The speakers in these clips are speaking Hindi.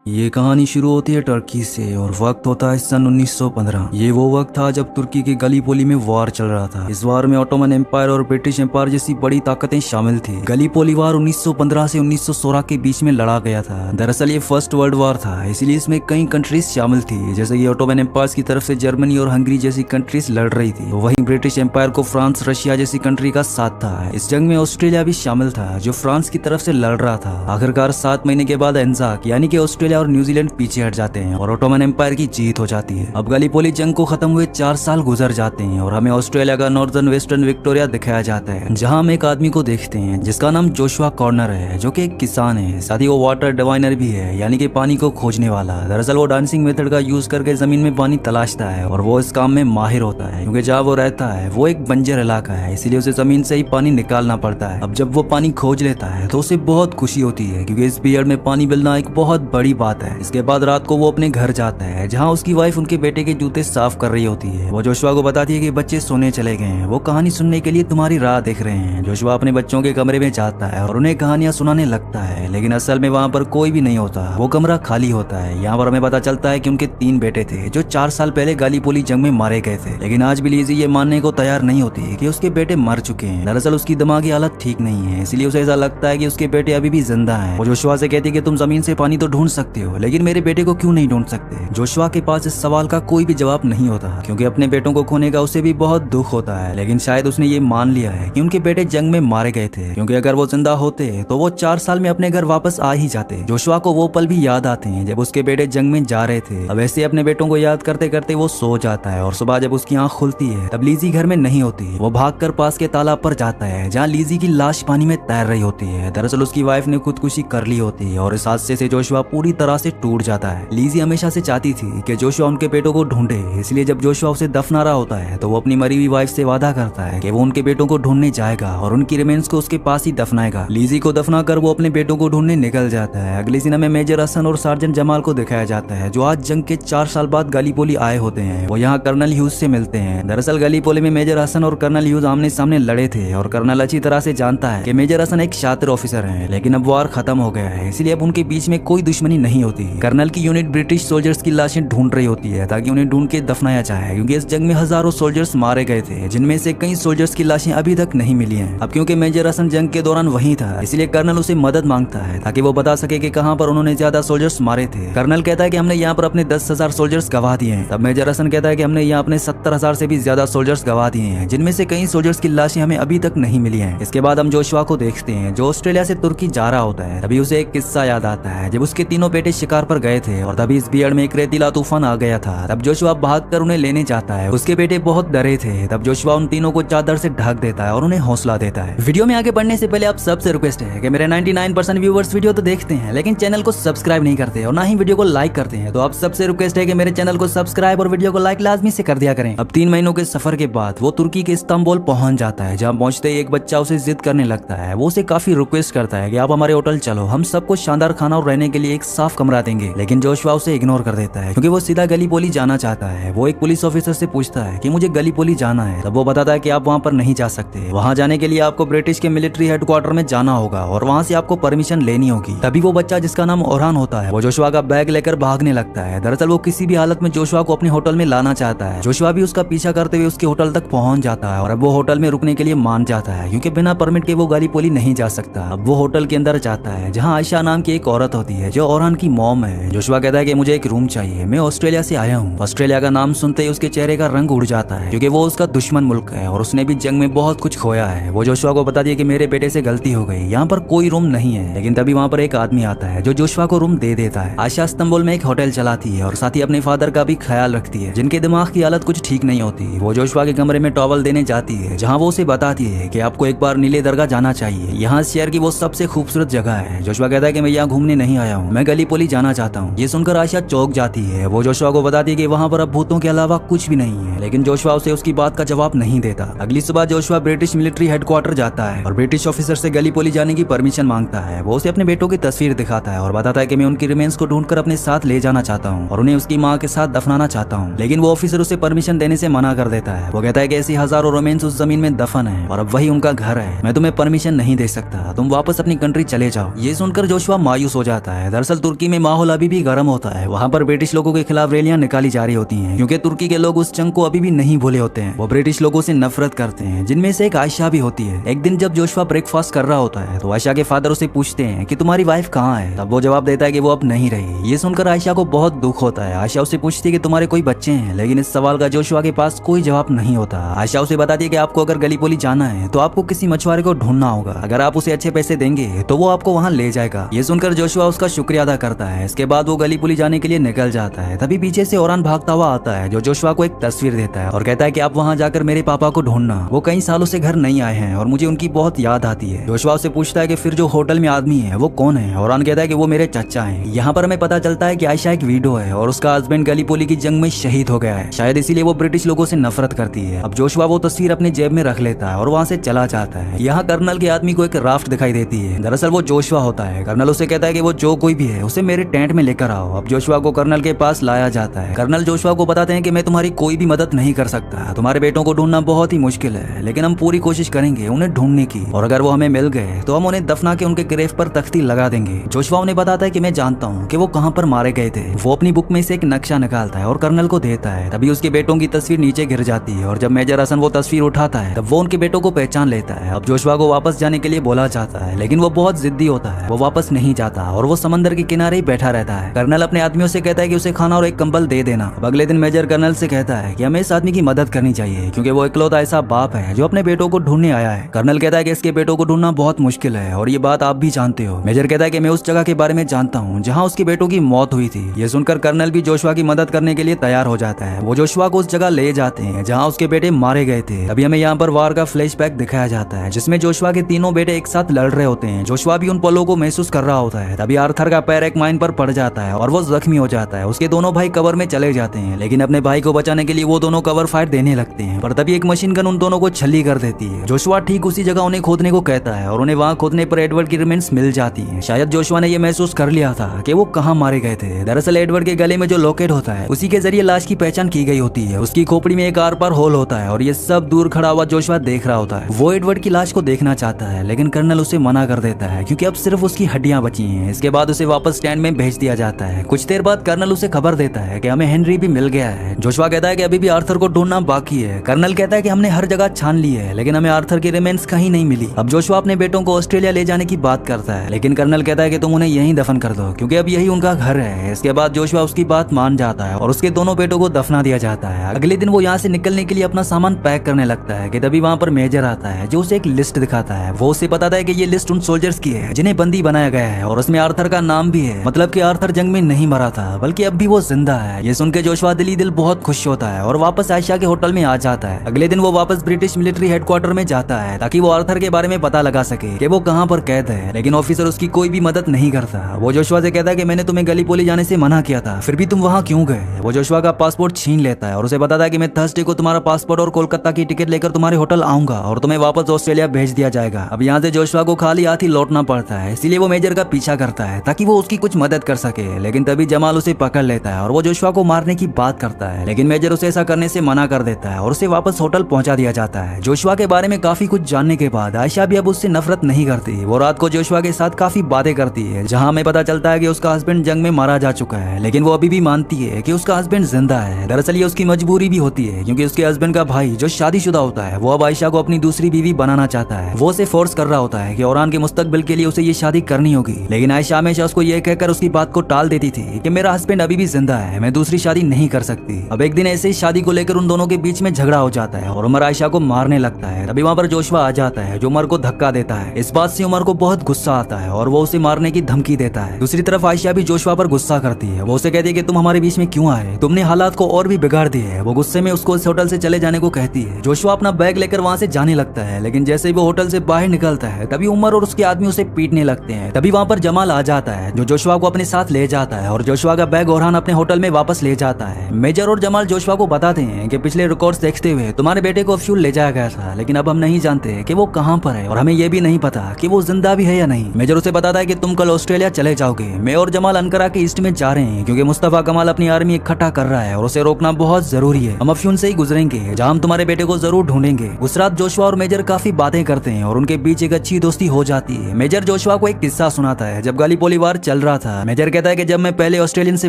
ये कहानी शुरू होती है टर्की से और वक्त होता है सन 1915। ये वो वक्त था जब तुर्की की गलीपोली में वार चल रहा था। इस वार में ऑटोमन एम्पायर और ब्रिटिश एम्पायर जैसी बड़ी ताकतें शामिल थी। गलीपोली वार 1915 से 1916 के बीच में लड़ा गया था। दरअसल ये फर्स्ट वर्ल्ड वार था, इसलिए इसमें कई कंट्रीज शामिल थी, जैसे कि ऑटोमन एम्पायर की तरफ से जर्मनी और हंगरी जैसी कंट्रीज लड़ रही थी। वहीं ब्रिटिश एम्पायर को फ्रांस, रशिया जैसी कंट्री का साथ था। इस जंग में ऑस्ट्रेलिया भी शामिल था, जो फ्रांस की तरफ से लड़ रहा था। आखिरकार 7 महीने के बाद एंजाक यानी कि ऑस्ट्रेलिया और न्यूजीलैंड पीछे हट जाते हैं और ऑटोमन एम्पायर की जीत हो जाती है। अब गलीपोली जंग को खत्म हुए 4 साल गुजर जाते हैं और हमें ऑस्ट्रेलिया का नॉर्दर्न वेस्टर्न विक्टोरिया दिखाया जाता है, जहां हम एक आदमी को देखते हैं जिसका नाम जोशुआ कॉर्नर है, जो कि एक किसान है। साथ ही वो वाटर डिवाइनर भी है, यानी कि पानी को खोजने वाला। दरअसल वो डांसिंग मेथड का यूज करके जमीन में पानी तलाशता है और वो इस काम में माहिर होता है, क्योंकि जहाँ वो रहता है वो एक बंजर इलाका है, इसीलिए उसे जमीन से ही पानी निकालना पड़ता है। अब जब वो पानी खोज लेता है तो उसे बहुत खुशी होती है, क्योंकि इस पीरियड में पानी मिलना एक बहुत बड़ी बात है। इसके बाद रात को वो अपने घर जाता है, जहाँ उसकी वाइफ उनके बेटे के जूते साफ कर रही होती है। वो जोशुआ को बताती है कि बच्चे सोने चले गए हैं, वो कहानी सुनने के लिए तुम्हारी राह देख रहे हैं। जोशुआ अपने बच्चों के कमरे में जाता है और उन्हें कहानियां सुनाने लगता है, लेकिन असल में वहाँ पर कोई भी नहीं होता। वो कमरा खाली होता है। यहाँ पर हमें पता चलता है कि उनके 3 बेटे थे, जो 4 साल पहले गलीपोली जंग में मारे गए थे। लेकिन आज भी लीजी ये मानने को तैयार नहीं होती कि उसके बेटे मर चुके हैं। दरअसल उसकी दिमागी हालत ठीक नहीं है, इसलिए उसे ऐसा लगता है कि उसके बेटे अभी भी जिंदा हैं। वो जोशुआ से कहती है कि तुम जमीन से पानी तो ढूंढ सकते हो, लेकिन मेरे बेटे को क्यों नहीं ढूंढ सकते। जोशुआ के पास इस सवाल का कोई भी जवाब नहीं होता, क्योंकि अपने बेटों को खोने का उसे भी बहुत दुख होता है। लेकिन शायद उसने ये मान लिया है कि उनके बेटे जंग में मारे गए थे, क्योंकि अगर वो जिंदा होते तो वो 4 साल में अपने घर वापस आ ही जाते। जोशुआ को वो पल भी याद आते हैं जब उसके बेटे जंग में जा रहे थे। अब ऐसे अपने बेटों को याद करते करते वो सो जाता है और सुबह जब उसकी आंख खुलती है तब लीजी घर में नहीं होती। वो भागकर पास के तालाब पर जाता है, जहाँ लीजी की लाश पानी में तैर रही होती है। दरअसल उसकी वाइफ ने खुदकुशी कर ली होती है और इस हादसे से जोशुआ पूरी तरह से टूट जाता है। लीजी हमेशा से चाहती थी कि जोशुआ उनके बेटों को ढूंढे, इसलिए जब जोशुआ उसे दफना रहा होता है तो वो अपनी मरी हुई वाइफ से वादा करता है कि वो उनके बेटों को ढूंढने जाएगा और उनकी रिमेन्स को उसके पास ही दफनाएगा। लीजी को दफना कर वो अपने बेटों को ढूंढने निकल जाता है। अगले सीन में मेजर हसन और सार्जेंट जमाल को दिखाया जाता है, जो आज जंग के 4 साल बाद गलीपोली आए होते हैं। वो यहाँ कर्नल ह्यूज से मिलते हैं। दरअसल गलीपोली में मेजर हसन और कर्नल ह्यूज आमने सामने लड़े थे और कर्नल अच्छी तरह से जानता है कि मेजर हसन एक शातिर ऑफिसर है, लेकिन अब वार खत्म हो गया है, इसलिए अब उनके बीच में कोई दुश्मनी नहीं होती। कर्नल की यूनिट ब्रिटिश सोल्जर्स की लाशें ढूंढ रही होती है ताकि उन्हें ढूंढ के दफनाया जाए, क्योंकि इस जंग में हजारों सोल्जर्स मारे गए थे, जिनमें से कई सोल्जर्स की लाशें अभी तक नहीं मिली हैं। अब क्योंकि मेजर हसन जंग के दौरान वहीं था, इसलिए कर्नल उसे मदद मांगता है ताकि वो बता सके कि कहां पर उन्होंने ज्यादा सोल्जर्स मारे थे। कर्नल कहता है कि हमने यहाँ पर अपने 10,000 सोल्जर्स गवा दिए हैं। तब मेजर हसन कहता है कि हमने यहाँ अपने 70,000 से भी ज्यादा सोल्जर्स गवा दिए हैं, जिनमें से कई सोल्जर्स की लाशें हमें अभी तक नहीं मिली हैं। इसके बाद हम जोशुआ को देखते हैं, जो ऑस्ट्रेलिया से तुर्की जा रहा होता है। तभी उसे एक किस्सा याद आता है जब उसके तीनों बेटे शिकार पर गए थे और तभी इस बियर्ड में एक रेतीला तूफान आ गया था। तब जोशुआ भागकर उन्हें लेने जाता है। उसके बेटे बहुत डरे थे। तब जोशुआ उन तीनों को चादर से ढक देता है और उन्हें हौसला देता है। वीडियो में आगे बढ़ने से पहले आप सबसे रिक्वेस्ट है कि मेरे 99% व्यूवर्स वीडियो तो देखते हैं, लेकिन चैनल को सब्सक्राइब नहीं करते और ना ही वीडियो को लाइक करते हैं। तो आप सबसे रिक्वेस्ट है कि मेरे चैनल को सब्सक्राइब और वीडियो को लाइक लाजमी से कर दिया करें। अब 3 महीनों के सफर के बाद वो तुर्की के इस्तांबुल पहुंच जाता है, जहाँ पहुंचते ही एक बच्चा उसे जिद करने लगता है। वो उसे काफी रिक्वेस्ट करता है कि आप हमारे होटल चलो, हम सबको शानदार खाना और रहने के लिए एक साफ कमरा देंगे। लेकिन जोशुआ उसे इग्नोर कर देता है, क्योंकि वो सीधा गलीपोली जाना चाहता है। वो एक पुलिस ऑफिसर से पूछता है कि मुझे गलीपोली जाना है। तब वो बताता है कि आप वहाँ पर नहीं जा सकते। वहाँ जाने के लिए आपको ब्रिटिश के मिलिट्री हेडक्वार्टर में जाना होगा और वहाँ से आपको परमिशन लेनी होगी। तभी वो बच्चा, जिसका नाम ओरहान होता है, वो जोशुआ का बैग लेकर भागने लगता है। दरअसल वो किसी भी हालत में जोशुआ को अपने होटल में लाना चाहता है। जोशुआ भी उसका पीछा करते हुए उसके होटल तक पहुंच जाता है और अब वो होटल में रुकने के लिए मान जाता है, क्योंकि बिना परमिट के वो गलीपोली नहीं जा सकता। अब वो होटल के अंदर जाता है, जहाँ आयशा नाम की एक औरत होती है, जो ओरहान की मॉम है। जोशुआ कहता है कि मुझे एक रूम चाहिए, मैं ऑस्ट्रेलिया से आया हूँ। ऑस्ट्रेलिया का नाम सुनते ही उसके चेहरे का रंग उड़ जाता है, क्योंकि वो उसका दुश्मन मुल्क है और उसने भी जंग में बहुत कुछ खोया है। वो जोशुआ को बता दिया कि मेरे बेटे से गलती हो गई, यहाँ पर कोई रूम नहीं है। लेकिन तभी वहाँ पर एक आदमी आता है जो जोशुआ को रूम दे देता है। आयशा इस्तांबुल में एक होटल चलाती है और साथ ही अपने फादर का भी ख्याल रखती है, जिनके दिमाग की हालत कुछ ठीक नहीं होती। वो जोशुआ के कमरे में टॉवल देने जाती है, जहाँ वो उसे बताती है कि आपको एक बार नीले दरगाह जाना चाहिए, यहाँ शहर की वो सबसे खूबसूरत जगह है। जोशुआ कहता है कि मैं यहाँ घूमने नहीं आया हूँ, मैं गलीपोली जाना चाहता हूँ। ये सुनकर आयशा चौंक जाती है। वो जोशुआ को बताती है कि वहाँ पर अब भूतों के अलावा कुछ भी नहीं है, लेकिन जोशुआ उसे उसकी बात का जवाब नहीं देता। अगली सुबह जोशुआ ब्रिटिश मिलिट्री हेडक्वार्टर जाता है और ब्रिटिश ऑफिसर से गलीपोली जाने की परमिशन मांगता है। वो उसे अपने बेटों की तस्वीर दिखाता है और बताता है कि मैं उनकी रिमेन्स को ढूंढकर अपने साथ ले जाना चाहता हूँ और उन्हें उसकी माँ के साथ दफनाना चाहता हूँ। लेकिन वो ऑफिसर उसे परमिशन देने से मना कर देता है। वो कहता है कि ऐसी हजारों रिमेन्स उस जमीन में दफन है और अब वही उनका घर है, मैं तुम्हें परमिशन नहीं दे सकता, तुम वापस अपनी कंट्री चले जाओ। ये सुनकर जोशुआ मायूस हो जाता है। दरअसल तुर्की में माहौल अभी भी गर्म होता है। वहाँ पर ब्रिटिश लोगों के खिलाफ रैलियां निकाली जा रही होती हैं, क्योंकि तुर्की के लोग उस जंग को अभी भी नहीं भूले होते हैं। वो ब्रिटिश लोगों से नफरत करते हैं, जिनमें से एक आयशा भी होती है। एक दिन जब जोशुआ ब्रेकफास्ट कर रहा होता है तो आयशा के फादर उसे पूछते हैं कि तुम्हारी वाइफ कहाँ है। तब वो जवाब देता है कि वो अब नहीं रही। ये सुनकर आयशा को बहुत दुख होता है। आयशा उसे पूछती है कि तुम्हारे कोई बच्चे हैं, लेकिन इस सवाल का जोशुआ के पास कोई जवाब नहीं होता। आयशा उसे बताती है कि आपको अगर गलीपोली जाना है तो आपको किसी मछुआरे को ढूंढना होगा। अगर आप उसे अच्छे पैसे देंगे तो वो आपको वहाँ ले जाएगा। ये सुनकर जोशुआ उसका शुक्रिया अदा करता है। इसके बाद वो गलीपोली जाने के लिए निकल जाता है। तभी पीछे से ओरान भागता हुआ आता है, जो जोशुआ को एक तस्वीर देता है और कहता है कि आप वहाँ जाकर मेरे पापा को ढूंढना। वो कई सालों से घर नहीं आए हैं और मुझे उनकी बहुत याद आती है। जोशुआ उससे पूछता है कि फिर जो होटल में आदमी है वो कौन है। ओरान कहता है कि वो मेरे चाचा हैं। यहाँ पर हमें पता चलता है कि आयशा एक विडो है और उसका हस्बैंड गलीपोली की जंग में शहीद हो गया है। शायद इसीलिए वो ब्रिटिश लोगों से नफरत करती है। अब जोशुआ वो तस्वीर अपने जेब में रख लेता है और वहाँ से चला जाता है। यहाँ कर्नल के आदमी को एक राफ्ट दिखाई देती है। दरअसल वो जोशुआ होता है। कर्नल उसे कहता है कि वो जो कोई भी है उसे मेरे टेंट में लेकर आओ। अब जोशुआ को कर्नल के पास लाया जाता है। कर्नल जोशुआ को बताते हैं कि मैं तुम्हारी कोई भी मदद नहीं कर सकता। तुम्हारे बेटों को ढूंढना बहुत ही मुश्किल है, लेकिन हम पूरी कोशिश करेंगे उन्हें ढूंढने की, और अगर वो हमें मिल गए तो हम उन्हें दफना के उनके ग्रेव पर तख्ती लगा देंगे। जोशुआ उन्हें बताता है कि मैं जानता हूँ कि वो कहाँ पर मारे गए थे। वो अपनी बुक में से एक नक्शा निकालता है और कर्नल को देता है। तभी उसके बेटों की तस्वीर नीचे गिर जाती है और जब मेजर हसन वो तस्वीर उठाता है तब वो उनके बेटों को पहचान लेता है। अब जोशुआ को वापस जाने के लिए बोला जाता है, लेकिन वो बहुत जिद्दी होता है। वो वापस नहीं जाता और वो समंदर के किनारे ही बैठा रहता है। कर्नल अपने आदमियों से कहता है कि उसे खाना और एक कंबल दे देना। अब अगले दिन मेजर कर्नल से कहता है कि हमें इस आदमी की मदद करनी चाहिए, क्योंकि वो इकलौता ऐसा बाप है जो अपने बेटों को ढूंढने आया है। कर्नल कहता है कि इसके बेटों को ढूंढना बहुत मुश्किल है और ये बात आप भी जानते हो। मेजर कहता है कि मैं उस जगह के बारे में जानता हूँ जहाँ उसके बेटों की मौत हुई थी। ये सुनकर कर्नल भी जोशुआ की मदद करने के लिए तैयार हो जाता है। वो जोशुआ को उस जगह ले जाते हैं जहाँ उसके बेटे मारे गए थे। अभी हमें यहाँ पर वार का फ्लैशबैक दिखाया जाता है, जिसमें जोशुआ के तीनों बेटे एक साथ लड़ रहे होते हैं। जोशुआ भी उन पलों को महसूस कर रहा होता है। तभी आर्थर का पैर एक माइन पर पड़ जाता है और वो जख्मी हो जाता है। उसके दोनों भाई कवर में चले जाते हैं, लेकिन अपने भाई को बचाने के लिए वो दोनों कवर फायर देने लगते हैं, पर तभी एक मशीन गन उन दोनों को छल्ली कर देती है। जोशुआ ठीक उसी जगह उन्हें खोदने को कहता है और उन्हें वहाँ खोदने पर एडवर्ड की रिमेन्स मिल जाती है। शायद जोशुआ ने ये महसूस कर लिया था कि वो कहाँ मारे गए थे। दरअसल एडवर्ड के गले में जो लॉकेट होता है उसी के जरिए लाश की पहचान की गई होती है। उसकी खोपड़ी में एक आर पार होल होता है और ये सब दूर खड़ा हुआ जोशुआ देख रहा होता है। वो एडवर्ड की लाश को देखना चाहता है, लेकिन कर्नल उसे मना कर देता है, क्योंकि अब सिर्फ उसकी हड्डियां बची हैं। इसके बाद उसे वापस स्टैंड में भेज दिया जाता है। कुछ देर बाद कर्नल उसे खबर देता है कि हमें हेनरी भी मिल गया है। जोशुआ कहता है कि अभी भी आर्थर को ढूंढना बाकी है। कर्नल कहता है कि हमने हर जगह छान ली है, लेकिन हमें आर्थर की रिमेन्स कहीं नहीं मिली। अब जोशुआ अपने बेटों को ऑस्ट्रेलिया ले जाने की बात करता है, लेकिन कर्नल कहता है कि तुम उन्हें यहीं दफन कर दो, क्योंकि अब यही उनका घर है। इसके बाद जोशुआ उसकी बात मान जाता है और उसके दोनों बेटों को दफना दिया जाता है। अगले दिन वो यहाँ से निकलने के लिए अपना सामान पैक करने लगता है कि तभी वहाँ पर मेजर आता है, जो उसे एक लिस्ट दिखाता है। वो उसे बताता है कि ये लिस्ट उन सोल्जर्स की है जिन्हें बंदी बनाया गया है और उसमें आर्थर का नाम भी है। मतलब कि आर्थर जंग में नहीं मरा था, बल्कि अब भी वो जिंदा है। ये सुनकर जोशुआ दिली दिल बहुत खुश होता है और वापस आयशा के होटल में आ जाता है। अगले दिन वो वापस ब्रिटिश मिलिट्री हेडक्वार्टर में जाता है ताकि वो आर्थर के बारे में पता लगा सके कि वो कहाँ पर कैद है, लेकिन ऑफिसर उसकी कोई भी मदद नहीं करता। वो जोशुआ से कहता है कि मैंने तुम्हें गलीपोली जाने से मना किया था, फिर भी तुम वहाँ क्यों गए। वो जोशुआ का पासपोर्ट छीन लेता है और उसे बताता है कि मैं थर्सडे को तुम्हारा पासपोर्ट और कोलकाता की टिकट लेकर तुम्हारे होटल आऊंगा और तुम्हें वापस ऑस्ट्रेलिया भेज दिया जाएगा। अब यहाँ से जोशुआ को खाली हाथ ही लौटना पड़ता है, इसीलिए वो मेजर का पीछा करता है ताकि वो उसकी कुछ मदद कर सके। लेकिन तभी जमाल उसे पकड़ लेता है और वो जोशुआ को मारने की बात करता है, लेकिन मेजर उसे ऐसा करने से मना कर देता है और उसे वापस होटल पहुंचा दिया जाता है। जोशुआ के बारे में काफी कुछ जानने के बाद आयशा भी अब उससे नफरत नहीं करती। वो रात को जोशुआ के साथ काफी बातें करती है, जहाँ हमें पता चलता है कि उसका हस्बैंड जंग में मारा जा चुका है, लेकिन वो अभी भी मानती है कि उसका हस्बैंड जिंदा है। दरअसल ये उसकी मजबूरी भी होती है, क्योंकि उसके हस्बैंड का भाई जो शादीशुदा होता है वो अब आयशा को अपनी दूसरी बीवी बनाना चाहता है। वो उसे फोर्स कर रहा होता है कि ओरान के मुस्तकबिल के लिए उसे ये शादी करनी होगी, लेकिन आयशा हमेशा उसको ये कहकर उसकी बात को टाल देती थी कि मेरा हस्बैंड अभी भी जिंदा है, मैं दूसरी शादी नहीं कर सकती। अब एक दिन ऐसे ही शादी को लेकर उन दोनों के बीच में झगड़ा हो जाता है और उमर आयशा को मारने लगता है। तभी वहाँ पर जोशुआ आ जाता है जो उमर को धक्का देता है। इस बात से उमर को बहुत गुस्सा आता है और वो उसे मारने की धमकी देता है। दूसरी तरफ आयशा भी जोशुआ पर गुस्सा करती है। वो उसे कहती है कि तुम हमारे बीच में क्यों आए, तुमने हालात को और भी बिगाड़ दिए है। वो गुस्से में उसको इस होटल से चले जाने को कहती है। जोशुआ अपना बैग लेकर वहाँ से जाने लगता है, लेकिन जैसे ही वो होटल से बाहर निकलता है तभी उमर और उसके आदमी उसे पीटने लगते हैं। तभी वहाँ पर जमाल आ जाता है जो जोशुआ को अपने साथ ले जाता है और जोशुआ का बैग ओरहान अपने होटल में वापस ले जाता है। मेजर और जमाल जोशुआ को बताते हैं कि पिछले रिकॉर्ड्स देखते हुए तुम्हारे बेटे को फ्यूल ले जाया गया था, लेकिन अब हम नहीं जानते कि वो कहाँ पर है और हमें ये भी नहीं पता कि वो जिंदा भी है या नहीं। मेजर उसे बताता है कि तुम कल ऑस्ट्रेलिया चले जाओगे। मैं और जमाल अनकरा के ईस्ट में जा रहे हैं, क्योंकि मुस्तफा कमाल अपनी आर्मी इकट्ठा कर रहा है और उसे रोकना बहुत जरूरी है। हम अफ्यून से ही गुजरेंगे जहाँ हम तुम्हारे बेटे को जरूर ढूंढेंगे। उस रात जोशुआ और मेजर काफी बातें करते हैं और उनके बीच एक अच्छी दोस्ती हो जाती है। मेजर जोशुआ को एक किस्सा सुनाता है जब गलीपोली वार चल रहा था। मेजर कहता है कि जब मैं पहले ऑस्ट्रेलियन से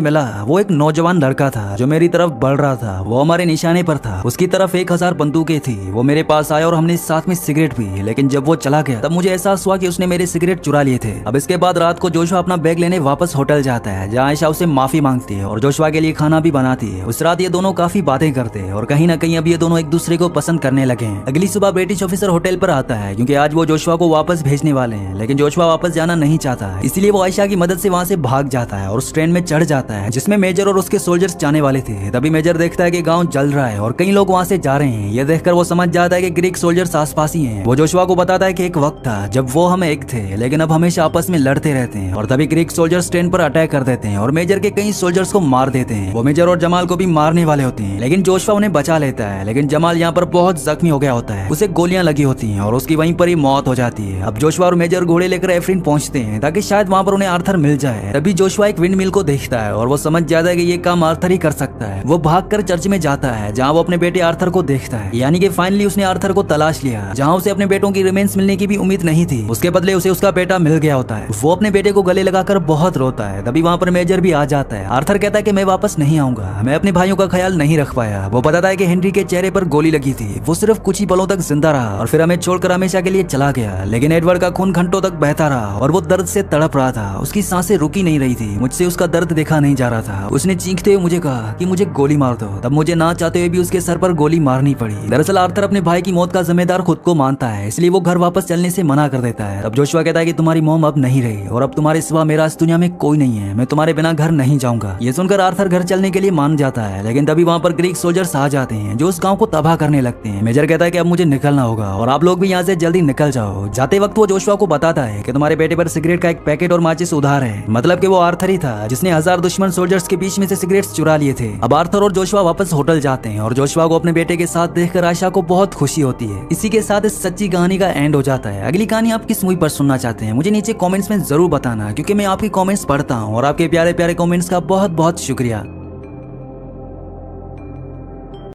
मिला वो एक नौजवान लड़का था जो मेरी तरफ बढ़ रहा था, वो हमारे निशाने पर था, उसकी तरफ 1000 बंदूकें थी। वो मेरे पास आया और हमने साथ में सिगरेट पी, लेकिन जब वो चला गया तब मुझे एहसास हुआ कि उसने मेरे सिगरेट चुरा लिए थे। अब इसके बाद रात को जोशुआ अपना बैग लेने वापस होटल जाता है जहाँ आयशा उसे माफी मांगती है और जोशुआ के लिए खाना भी बनाती है। उस रात ये दोनों काफी बातें करते हैं और कहीं ना कहीं अब ये दोनों एक दूसरे को पसंद करने लगे हैं। अगली सुबह ब्रिटिश ऑफिसर होटल पर आता है क्योंकि आज वो जोशुआ को वापस भेजने वाले हैं, लेकिन जोशुआ वापस जाना नहीं चाहता है, इसलिए वो आयशा की मदद से वहाँ से भाग जाता है और उस ट्रेन में चढ़ जाता है जिसमें मेजर और उसके सोल्जर्स जाने वाले थे। तभी मेजर देखता है कि गांव जल रहा है और कई लोग वहाँ से जा रहे हैं। ये देखकर वो समझ जाता है कि ग्रीक सोल्जर्स आसपास ही हैं। वो जोशुआ को बताता है कि एक वक्त था जब वो हम एक थे, लेकिन अब हमेशा आपस में लड़ते रहते हैं। और तभी ग्रीक सोल्जर्स ट्रेन पर अटैक कर देते हैं और मेजर के कई सोल्जर्स को मार देते हैं। वो मेजर और जमाल को भी मारने वाले होते हैं, लेकिन जोशुआ उन्हें बचा लेता है। लेकिन जमाल यहाँ पर बहुत जख्मी हो गया होता है, उसे गोलियां लगी होती हैं और उसकी वहीं पर ही मौत हो जाती है। अब जोशुआ और मेजर घोड़े लेकर एफ्रिन पहुंचते हैं ताकि शायद वहाँ पर उन्हें आर्थर मिल जाए। तभी जोशुआ एक विंड मिल को देखता है और वो समझ जाता है कि ये काम आर्थर ही कर सकता है। वो भागकर चर्च में जाता है जहाँ वो अपने बेटे आर्थर को देखता है, यानी कि फाइनली उसने आर्थर को तलाश लिया। जहाँ उसे अपने बेटों की रिमेन्स मिलने की भी उम्मीद नहीं थी, उसके बदले उसे उसका बेटा मिल गया होता है। वो अपने बेटे को गले लगाकर बहुत रोता है। तभी वहाँ पर मेजर भी आ जाता है। आर्थर कहता है कि मैं वापस नहीं आऊंगा, मैं अपने भाइयों का ख्याल नहीं रख पाया। वो बताता है कि हेनरी के चेहरे पर गोली लगी थी, वो सिर्फ कुछ ही पलों तक जिंदा रहा और फिर हमें छोड़कर हमेशा के लिए चला गया। लेकिन एडवर्ड का खून घंटों तक बहता रहा और वो दर्द से तड़प रहा था, उसकी सांसें रुकी नहीं रही थी। मुझसे उसका दर्द देखा नहीं जा रहा था। उसने चीखते हुए मुझे कहा कि मुझे गोली मार दो। तब मुझे ना चाहते हुए भी उसके सर पर गोली मारनी पड़ी। दरअसल आर्थर अपने भाई की मौत का जिम्मेदार खुद को मानता है, इसलिए वो घर वापस चलने से मना कर देता है। अब जोशुआ कहता है कि तुम्हारी मॉम अब नहीं रही और अब तुम्हारे सिवा मेरा इस दुनिया में कोई नहीं है, मैं तुम्हारे बिना घर नहीं जाऊंगा। ये सुनकर आर्थर घर चलने के लिए मान जाता है, लेकिन तभी वहाँ पर ग्रीक सोल्जर्स आ जाते हैं जो उस गाँव को तबाह करने लगते हैं। मेजर कहता है कि अब मुझे निकलना होगा और आप लोग भी यहाँ से जल्दी निकल जाओ। जाते वक्त वो जोशुआ को बताता है कि तुम्हारे बेटे पर सिगरेट का एक पैकेट और माचिस उधार है, मतलब कि वो आर्थर ही था जिसने 1000 दुश्मन सोल्जर्स के बीच में से सिगरेट्स चुरा लिए थे। अब आर्थर और जोशुआ वापस होटल जाते हैं और जोशुआ को अपने बेटे के साथ देखकर आयशा को बहुत खुशी होती है। इसी के साथ इस सच्ची कहानी का एंड हो जाता है। अगली कहानी आप किस मूवी पर सुनना चाहते हैं मुझे नीचे कमेंट्स में जरूर बताना, क्योंकि मैं आपकी कमेंट्स पढ़ता हूँ और आपके प्यारे प्यारे कमेंट्स का बहुत बहुत शुक्रिया।